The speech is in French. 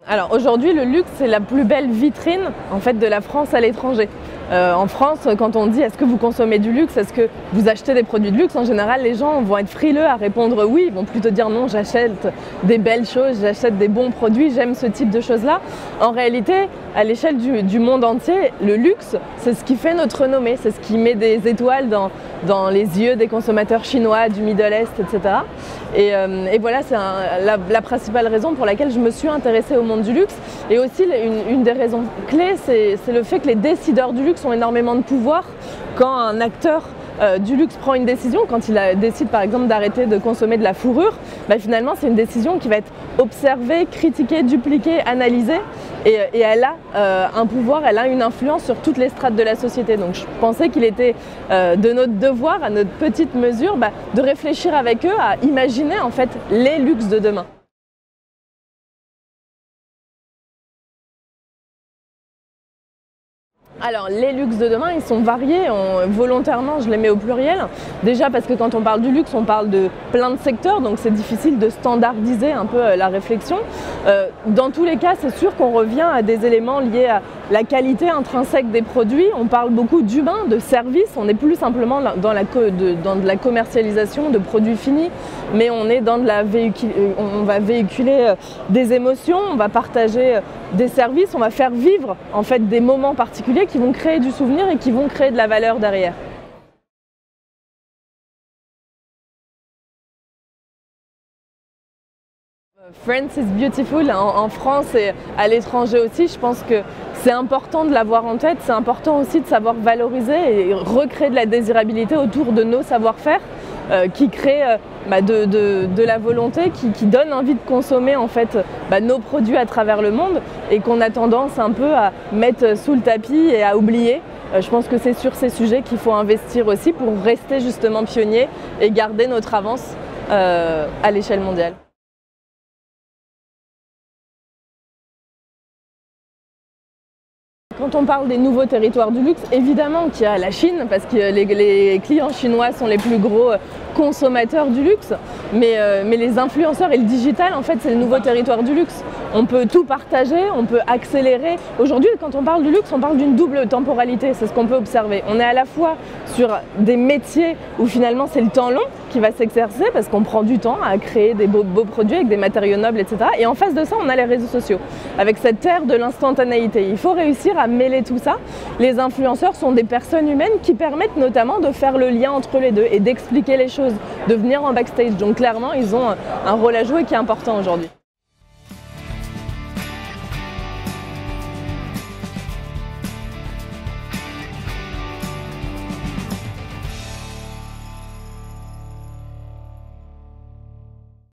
Alors aujourd'hui, le luxe, c'est la plus belle vitrine en fait de la France à l'étranger. En France, quand on dit est-ce que vous consommez du luxe, est-ce que vous achetez des produits de luxe, en général les gens vont être frileux à répondre oui, ils vont plutôt dire non, j'achète des belles choses, j'achète des bons produits, j'aime ce type de choses-là. En réalité, à l'échelle du monde entier, le luxe, c'est ce qui fait notre renommée, c'est ce qui met des étoiles dans les yeux des consommateurs chinois, du Middle East, etc. Et voilà, c'est la principale raison pour laquelle je me suis intéressée au monde du luxe. Et aussi, une des raisons clés, c'est le fait que les décideurs du luxe ont énormément de pouvoir. Quand un acteur du luxe prend une décision, quand il décide par exemple d'arrêter de consommer de la fourrure, finalement c'est une décision qui va être observée, critiquée, dupliquée, analysée et elle a un pouvoir, elle a une influence sur toutes les strates de la société. Donc je pensais qu'il était de notre devoir, à notre petite mesure, de réfléchir avec eux à imaginer en fait les luxes de demain. Alors les luxes de demain, ils sont variés, volontairement je les mets au pluriel. Déjà parce que quand on parle du luxe, on parle de plein de secteurs, donc c'est difficile de standardiser un peu la réflexion. Dans tous les cas, c'est sûr qu'on revient à des éléments liés à la qualité intrinsèque des produits. On parle beaucoup d'humain, de service, on n'est plus simplement dans de la commercialisation de produits finis, mais on est dans on va véhiculer des émotions, on va partager des services, on va faire vivre en fait des moments particuliers qui vont créer du souvenir et qui vont créer de la valeur derrière. France is beautiful en France et à l'étranger aussi, je pense que c'est important de l'avoir en tête, c'est important aussi de savoir valoriser et recréer de la désirabilité autour de nos savoir-faire qui créent de la volonté, qui donne envie de consommer en fait nos produits à travers le monde et qu'on a tendance un peu à mettre sous le tapis et à oublier. Je pense que c'est sur ces sujets qu'il faut investir aussi pour rester justement pionnier et garder notre avance à l'échelle mondiale. Quand on parle des nouveaux territoires du luxe, évidemment qu'il y a la Chine, parce que les clients chinois sont les plus gros consommateurs du luxe, mais les influenceurs et le digital, en fait, c'est le nouveau territoire du luxe. On peut tout partager, on peut accélérer. Aujourd'hui, quand on parle du luxe, on parle d'une double temporalité, c'est ce qu'on peut observer. On est à la fois sur des métiers où finalement c'est le temps long qui va s'exercer, parce qu'on prend du temps à créer des beaux produits avec des matériaux nobles, etc. Et en face de ça, on a les réseaux sociaux, avec cette ère de l'instantanéité. Il faut réussir à mêler tout ça. Les influenceurs sont des personnes humaines qui permettent notamment de faire le lien entre les deux et d'expliquer les choses, de venir en backstage. Donc clairement, ils ont un rôle à jouer qui est important aujourd'hui.